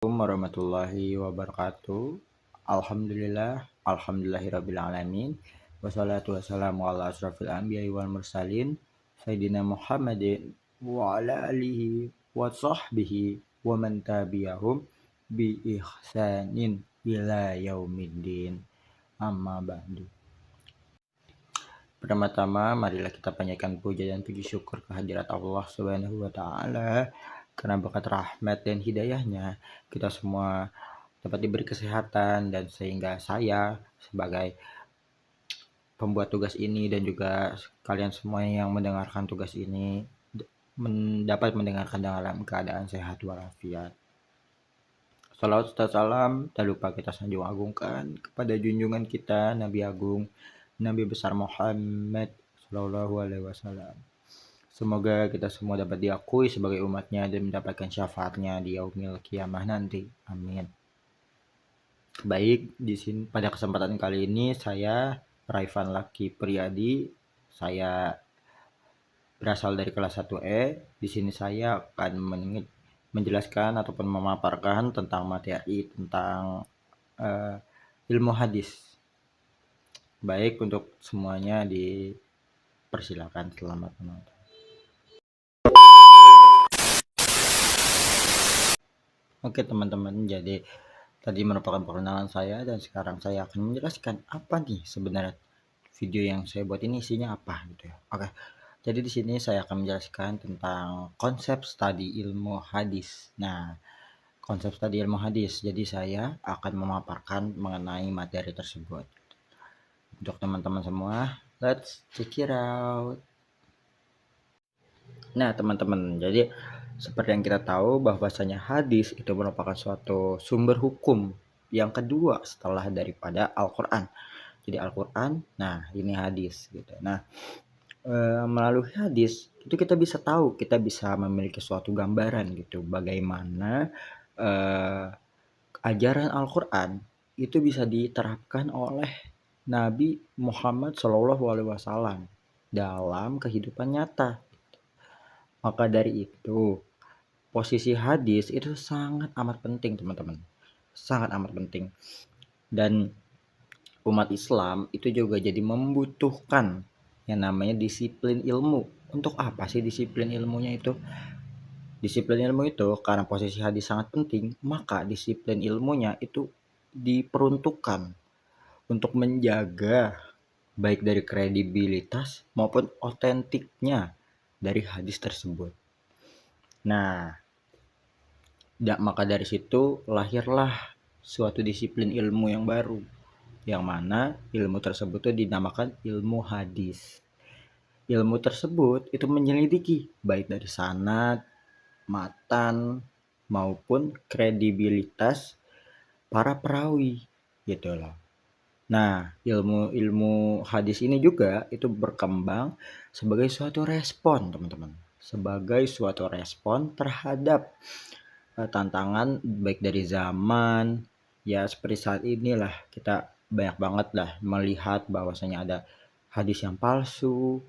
Assalamualaikum warahmatullahi wabarakatuh. Alhamdulillahirabbil alamin. Wassalatu wassalamu ala asrofil anbiya'i wal mursalin Sayyidina Muhammadin wa ala alihi wa sahbihi wa man tabi'ahum bi ihsanin ila yaumiddin. Amma ba'du. Pertama-tama marilah kita panjatkan puja dan puji syukur kehadirat Allah Subhanahu wa taala, karena berkat rahmat dan hidayahnya kita semua dapat diberi kesehatan, dan sehingga saya sebagai pembuat tugas ini dan juga kalian semua yang mendengarkan tugas ini dapat mendengarkan dalam keadaan sehat walafiat. Salawat serta salam tak lupa kita sanjung agungkan kepada junjungan kita Nabi Agung, Nabi besar Muhammad Sallallahu Alaihi Wasallam. Semoga kita semua dapat diakui sebagai umatnya dan mendapatkan syafaatnya di yaumil kiamah nanti. Amin. Baik, di sini pada kesempatan kali ini saya Raifan Laki Priyadi. Saya berasal dari kelas 1E. Di sini saya akan menjelaskan ataupun memaparkan tentang materi tentang ilmu hadis. Baik, untuk semuanya dipersilakan, selamat menonton. Oke teman-teman, jadi tadi merupakan perkenalan saya dan sekarang saya akan menjelaskan apa nih sebenarnya video yang saya buat ini isinya apa gitu ya. Oke. Jadi di sini saya akan menjelaskan tentang konsep studi ilmu hadis. Nah, konsep studi ilmu hadis. Jadi saya akan memaparkan mengenai materi tersebut. Untuk teman-teman semua, let's check it out. Nah, teman-teman, jadi seperti yang kita tahu bahwasanya hadis itu merupakan suatu sumber hukum yang kedua setelah daripada Al-Qur'an. Jadi Al-Qur'an, nah ini hadis gitu. Nah, melalui hadis itu kita bisa tahu, kita bisa memiliki suatu gambaran gitu bagaimana ajaran Al-Qur'an itu bisa diterapkan oleh Nabi Muhammad SAW dalam kehidupan nyata. Maka dari itu, posisi hadis itu sangat amat penting, teman-teman. Sangat amat penting. Dan umat Islam itu juga jadi membutuhkan yang namanya disiplin ilmu. Untuk apa sih disiplin ilmunya itu? Disiplin ilmu itu karena posisi hadis sangat penting, maka disiplin ilmunya itu diperuntukkan untuk menjaga baik dari kredibilitas maupun otentiknya dari hadis tersebut. Nah, maka dari situ lahirlah suatu disiplin ilmu yang baru, yang mana ilmu tersebut itu dinamakan ilmu hadis. Ilmu tersebut itu menyelidiki baik dari sanad, matan, maupun kredibilitas para perawi gitu loh. Nah, ilmu hadis ini juga itu berkembang sebagai suatu respon, teman-teman. Sebagai suatu respon terhadap tantangan baik dari zaman, ya seperti saat inilah kita banyak banget lah melihat bahwasanya ada hadis yang palsu,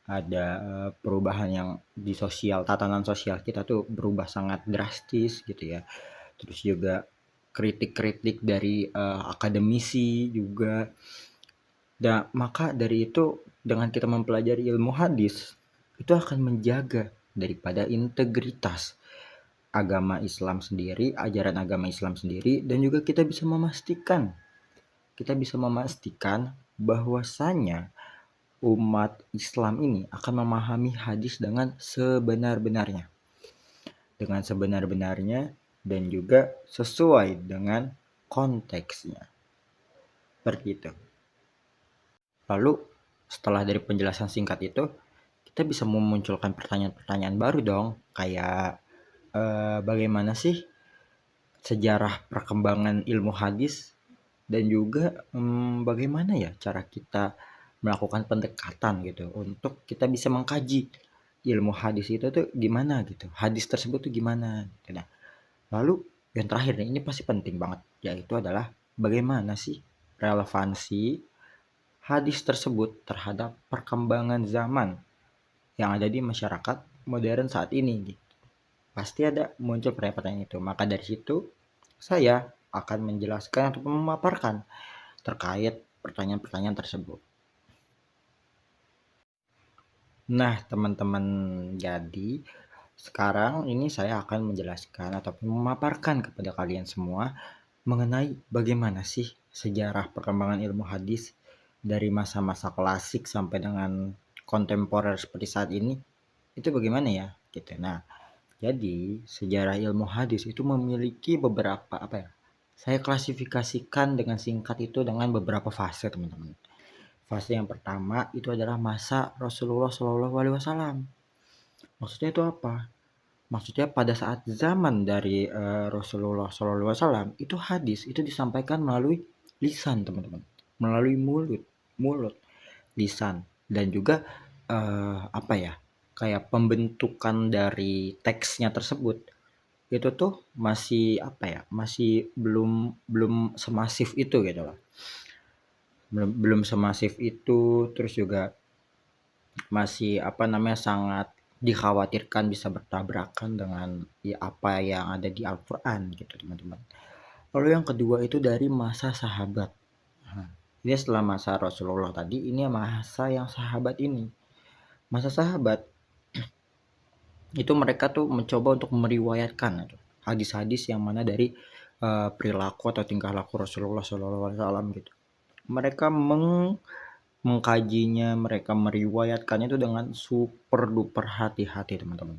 ada perubahan yang di sosial, tatanan sosial kita tuh berubah sangat drastis gitu ya. Terus juga kritik-kritik dari akademisi juga. Dan maka dari itu dengan kita mempelajari ilmu hadis itu akan menjaga daripada integritas agama Islam sendiri, ajaran agama Islam sendiri, dan juga kita bisa memastikan bahwasanya umat Islam ini akan memahami hadis dengan sebenar-benarnya. Dengan sebenar-benarnya dan juga sesuai dengan konteksnya. Seperti itu. Lalu setelah dari penjelasan singkat itu, kita bisa memunculkan pertanyaan-pertanyaan baru dong, kayak bagaimana sih sejarah perkembangan ilmu hadis, dan juga bagaimana ya cara kita melakukan pendekatan gitu untuk kita bisa mengkaji ilmu hadis itu tuh gimana gitu, hadis tersebut tuh gimana. Nah, lalu yang terakhir nih, ini pasti penting banget, yaitu adalah bagaimana sih relevansi hadis tersebut terhadap perkembangan zaman yang ada di masyarakat modern saat ini gitu. Pasti ada muncul pertanyaan itu. Maka dari situ saya akan menjelaskan atau memaparkan terkait pertanyaan-pertanyaan tersebut. Nah, teman-teman, jadi sekarang ini saya akan menjelaskan ataupun memaparkan kepada kalian semua mengenai bagaimana sih sejarah perkembangan ilmu hadis dari masa-masa klasik sampai dengan kontemporer seperti saat ini. Itu bagaimana ya? Gitu. Nah, jadi sejarah ilmu hadis itu memiliki beberapa apa ya? Saya klasifikasikan dengan singkat itu dengan beberapa fase, teman-teman. Fase yang pertama itu adalah masa Rasulullah Shallallahu Alaihi Wasallam. Maksudnya itu apa? Maksudnya pada saat zaman dari Rasulullah Shallallahu Alaihi Wasallam itu hadis itu disampaikan melalui lisan, teman-teman, melalui mulut, lisan, dan juga apa ya, kayak pembentukan dari teksnya tersebut itu tuh masih apa ya, masih belum belum semasif itu gitu loh, belum semasif itu, terus juga masih apa namanya, sangat dikhawatirkan bisa bertabrakan dengan ya apa yang ada di Al-Qur'an gitu, teman-teman. Lalu yang kedua itu dari masa sahabat. Nah, ini setelah masa Rasulullah tadi, ini masa yang sahabat ini. Masa sahabat itu mereka tuh mencoba untuk meriwayatkan hadis-hadis yang mana dari perilaku atau tingkah laku Rasulullah SAW gitu. Mereka mengkajinya, mereka meriwayatkannya itu dengan super duper hati-hati, teman-teman.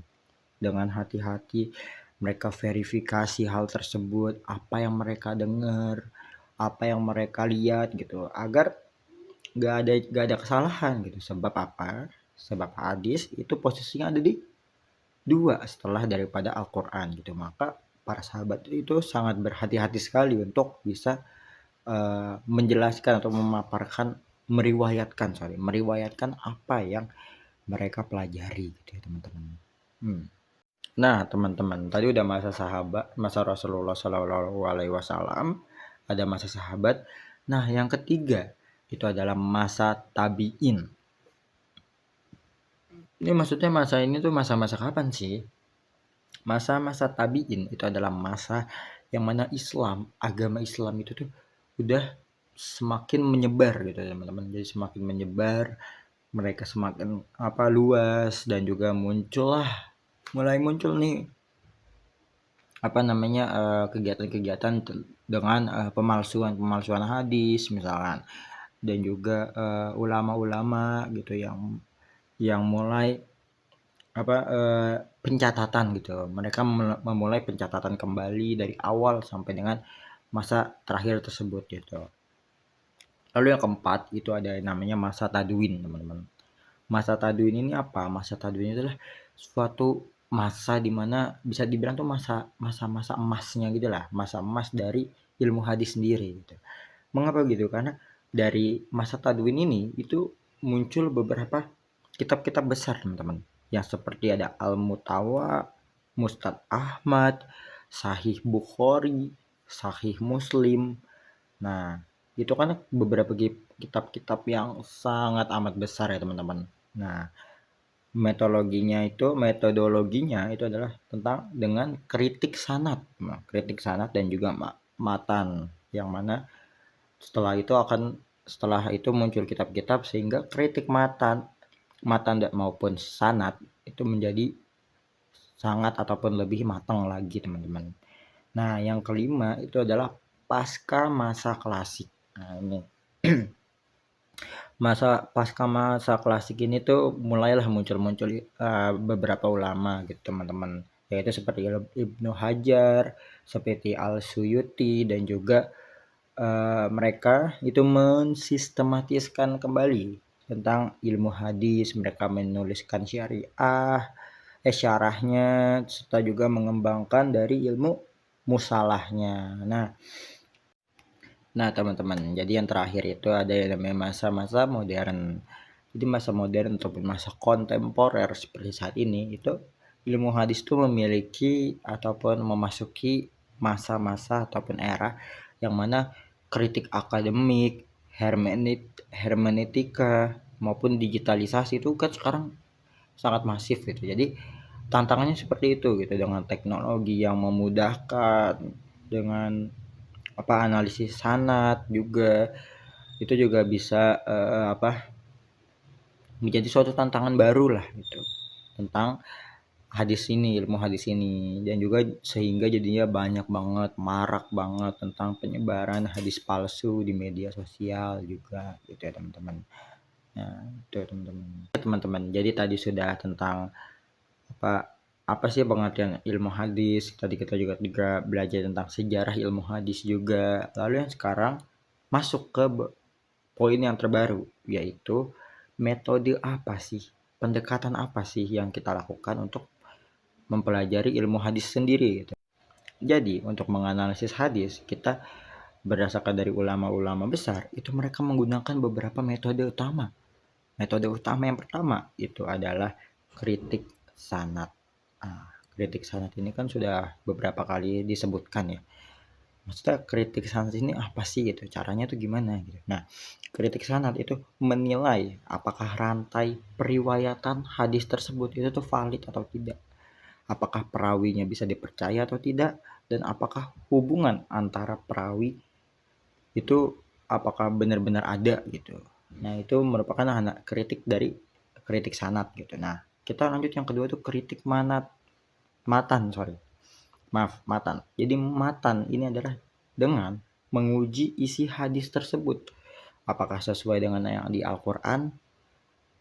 Dengan hati-hati mereka verifikasi hal tersebut, apa yang mereka dengar, apa yang mereka lihat gitu, agar gak ada kesalahan gitu. Sebab apa? Sebab hadis itu posisinya ada di dua setelah daripada Al-Quran gitu. Maka para sahabat itu sangat berhati-hati sekali untuk bisa menjelaskan atau memaparkan, meriwayatkan apa yang mereka pelajari gitu ya, teman-teman. Nah, teman-teman, tadi udah masa sahabat, masa Rasulullah Shallallahu Alaihi Wasallam, ada masa sahabat. Nah, yang ketiga itu adalah masa tabiin. Ini maksudnya masa ini tuh masa-masa kapan sih? Masa-masa tabiin itu adalah masa yang mana agama Islam itu tuh udah semakin menyebar gitu, teman-teman. Jadi semakin menyebar, mereka semakin apa, luas, dan juga mulai muncul nih apa namanya, kegiatan-kegiatan dengan pemalsuan hadis misalkan, dan juga ulama-ulama gitu yang mulai apa, pencatatan gitu. Mereka memulai pencatatan kembali dari awal sampai dengan masa terakhir tersebut gitu. Lalu yang keempat itu ada yang namanya masa tadwin, teman-teman. Masa tadwin ini apa? Masa tadwin itu adalah suatu masa di mana bisa dibilang tuh masa emasnya gitu lah, masa emas dari ilmu hadis sendiri gitu. Mengapa gitu? Karena dari masa tadwin ini itu muncul beberapa kitab-kitab besar, teman-teman. Yang seperti ada Al-Mutawa, Mustad Ahmad, Sahih Bukhari, Sahih Muslim. Nah, itu kan beberapa kitab-kitab yang sangat amat besar ya, teman-teman. Nah, metodologinya itu adalah tentang dengan kritik sanad. Nah, kritik sanad dan juga matan, yang mana setelah itu muncul kitab-kitab sehingga kritik matan maupun sanad itu menjadi sangat ataupun lebih matang lagi, teman-teman. Nah, yang kelima itu adalah pasca masa klasik. Nah, ini pasca masa klasik ini tuh mulailah muncul beberapa ulama gitu, teman-teman, yaitu seperti Ibnu Hajar, seperti Al-Suyuti, dan juga mereka itu mensistematiskan kembali tentang ilmu hadis. Mereka menuliskan syarahnya, serta juga mengembangkan dari ilmu musalahnya. Nah, teman-teman, jadi yang terakhir itu ada yang namanya masa-masa modern. Jadi masa modern ataupun masa kontemporer seperti saat ini itu ilmu hadis itu memiliki ataupun memasuki masa-masa ataupun era yang mana kritik akademik, hermeneutika maupun digitalisasi itu kan sekarang sangat masif gitu. Jadi tantangannya seperti itu gitu, dengan teknologi yang memudahkan, dengan analisis sanad juga. Itu juga bisa menjadi suatu tantangan baru lah gitu tentang hadis ini, ilmu hadis ini, dan juga sehingga jadinya banyak banget, marak banget tentang penyebaran hadis palsu di media sosial juga gitu ya teman-teman. Nah, itu teman-teman. Jadi tadi sudah tentang apa apa sih pengertian ilmu hadis. Tadi kita juga belajar tentang sejarah ilmu hadis juga. Lalu yang sekarang masuk ke poin yang terbaru, yaitu metode apa sih? Pendekatan apa sih yang kita lakukan untuk mempelajari ilmu hadis sendiri gitu. Jadi, untuk menganalisis hadis, kita berdasarkan dari ulama-ulama besar, itu mereka menggunakan beberapa metode utama. Metode utama yang pertama itu adalah kritik sanad. Kritik sanad ini kan sudah beberapa kali disebutkan ya. Maksudnya kritik sanad ini apa sih gitu? Caranya tuh gimana gitu. Nah, kritik sanad itu menilai apakah rantai periwayatan hadis tersebut itu tuh valid atau tidak. Apakah perawinya bisa dipercaya atau tidak, dan apakah hubungan antara perawi itu apakah benar-benar ada gitu. Nah, itu merupakan anak kritik dari kritik sanad gitu. Nah, kita lanjut yang kedua tuh kritik matan, sorry. Maaf, matan. Jadi matan ini adalah dengan menguji isi hadis tersebut. Apakah sesuai dengan yang di Al-Qur'an,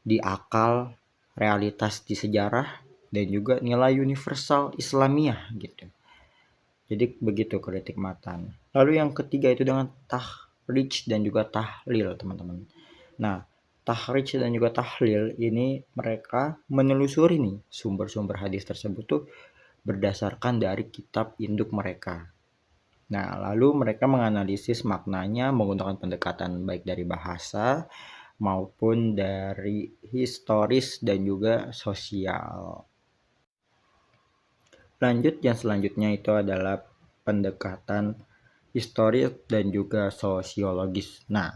di akal, realitas di sejarah, dan juga nilai universal Islamiyah gitu. Jadi begitu kritik matan. Lalu yang ketiga itu dengan tahrij dan juga tahlil, teman-teman. Nah, tahrij dan juga tahlil ini mereka menelusuri nih sumber-sumber hadis tersebut tuh berdasarkan dari kitab induk mereka. Nah, lalu mereka menganalisis maknanya menggunakan pendekatan baik dari bahasa maupun dari historis dan juga sosial. Lanjut yang selanjutnya itu adalah pendekatan historis dan juga sosiologis. Nah,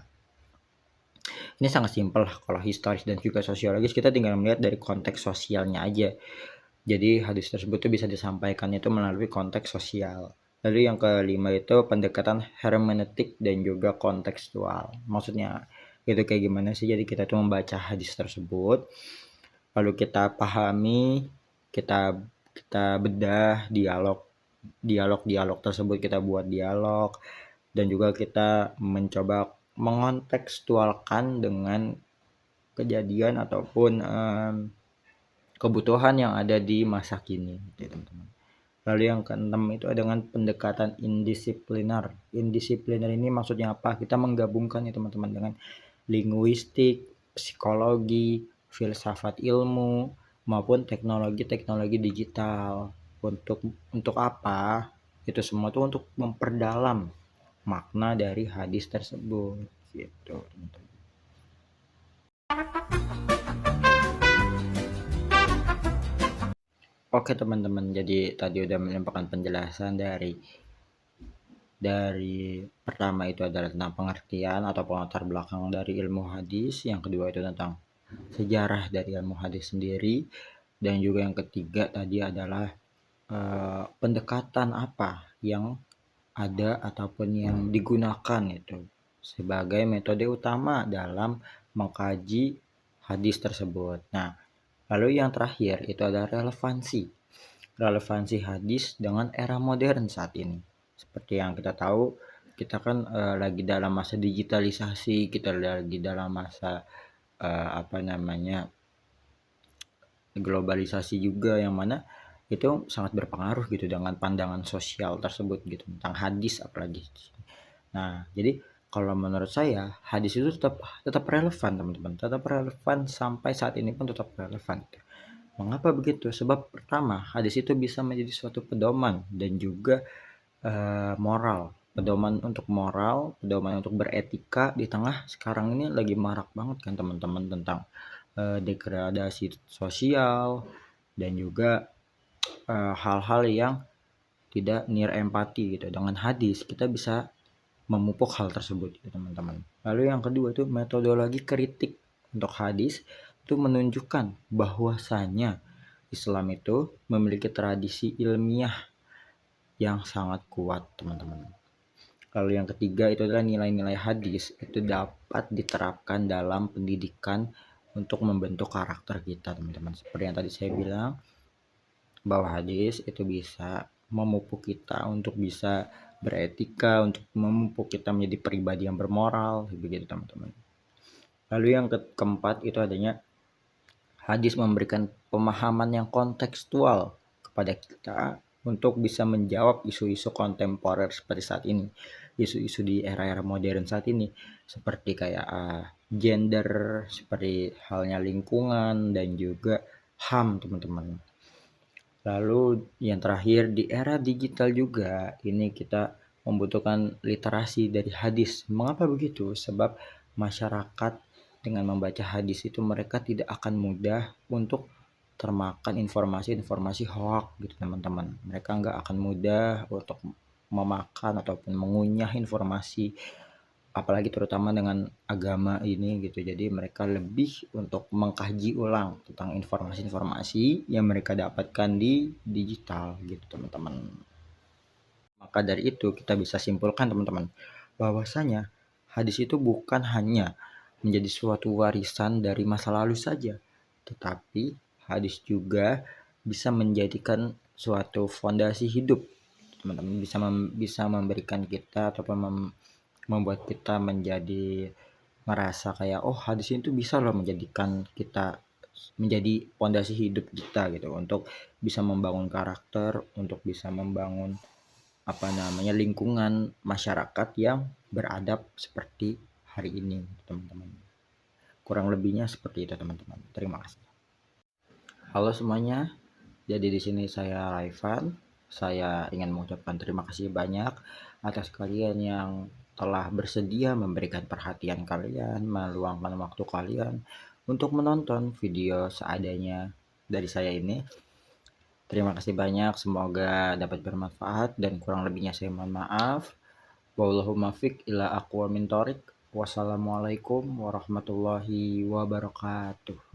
ini sangat simpel lah kalau historis dan juga sosiologis kita tinggal melihat dari konteks sosialnya aja. Jadi hadis tersebut tuh bisa disampaikan itu melalui konteks sosial. Lalu yang kelima itu pendekatan hermeneutik dan juga kontekstual. Maksudnya itu kayak gimana sih? Jadi kita tuh membaca hadis tersebut, lalu kita pahami, kita kita bedah dialog tersebut, kita buat dialog, dan juga kita mencoba mengontekstualkan dengan kejadian ataupun kebutuhan yang ada di masa kini gitu, teman-teman. Lalu yang keenam itu ada dengan pendekatan indisipliner. Indisipliner ini maksudnya apa? Kita menggabungkan ya teman-teman dengan linguistik, psikologi, filsafat ilmu maupun teknologi digital. Untuk apa? Itu semua tuh untuk memperdalam makna dari hadis tersebut gitu, teman-teman. Oke teman-teman, jadi tadi udah menyampaikan penjelasan dari pertama itu adalah tentang pengertian atau latar belakang dari ilmu hadis, yang kedua itu tentang sejarah dari ilmu hadis sendiri, dan juga yang ketiga tadi adalah pendekatan apa yang ada ataupun yang digunakan itu sebagai metode utama dalam mengkaji hadis tersebut. Nah, lalu yang terakhir itu adalah relevansi hadis dengan era modern saat ini. Seperti yang kita tahu, kita kan lagi dalam masa digitalisasi, kita lagi dalam masa globalisasi juga, yang mana itu sangat berpengaruh gitu dengan pandangan sosial tersebut gitu tentang hadis apalagi. Nah, jadi kalau menurut saya hadis itu tetap relevan teman-teman, tetap relevan sampai saat ini pun tetap relevan. Mengapa begitu? Sebab pertama, hadis itu bisa menjadi suatu pedoman dan juga moral. Pedoman untuk beretika di tengah sekarang ini lagi marak banget kan teman-teman tentang degradasi sosial dan juga hal-hal yang tidak near empati gitu. Dengan hadis kita bisa memupuk hal tersebut gitu, teman-teman. Lalu yang kedua itu metodologi kritik untuk hadis itu menunjukkan bahwasanya Islam itu memiliki tradisi ilmiah yang sangat kuat, teman-teman. Lalu yang ketiga itu adalah nilai-nilai hadis itu dapat diterapkan dalam pendidikan untuk membentuk karakter kita, teman-teman. Seperti yang tadi saya bilang, bahwa hadis itu bisa memupuk kita untuk bisa beretika, untuk memupuk kita menjadi pribadi yang bermoral, begitu teman-teman. Lalu yang keempat itu adanya hadis memberikan pemahaman yang kontekstual kepada kita untuk bisa menjawab isu-isu kontemporer seperti saat ini, isu-isu di era-era modern saat ini, seperti kayak gender, seperti halnya lingkungan dan juga HAM, teman-teman. Lalu yang terakhir, di era digital juga ini kita membutuhkan literasi dari hadis. Mengapa begitu? Sebab masyarakat dengan membaca hadis itu mereka tidak akan mudah untuk termakan informasi-informasi hoax gitu, teman-teman. Mereka nggak akan mudah untuk memakan ataupun mengunyah informasi, apalagi terutama dengan agama ini gitu. Jadi mereka lebih untuk mengkaji ulang tentang informasi-informasi yang mereka dapatkan di digital gitu, teman-teman. Maka dari itu kita bisa simpulkan, teman-teman, bahwasanya hadis itu bukan hanya menjadi suatu warisan dari masa lalu saja, tetapi hadis juga bisa menjadikan suatu fondasi hidup, teman-teman. Bisa memberikan kita ataupun membuat kita menjadi merasa kayak, oh hadis itu bisa loh menjadikan kita menjadi pondasi hidup kita gitu, untuk bisa membangun karakter, untuk bisa membangun lingkungan masyarakat yang beradab seperti hari ini, teman-teman. Kurang lebihnya seperti itu, teman-teman. Terima kasih. Halo semuanya. Jadi di sini saya Raifan. Saya ingin mengucapkan terima kasih banyak atas kalian yang telah bersedia memberikan perhatian kalian, meluangkan waktu kalian untuk menonton video seadanya dari saya ini. Terima kasih banyak, semoga dapat bermanfaat dan kurang lebihnya saya mohon maaf. Wallahu muwaffiq ila aqwamit thoriq. Wassalamualaikum warahmatullahi wabarakatuh.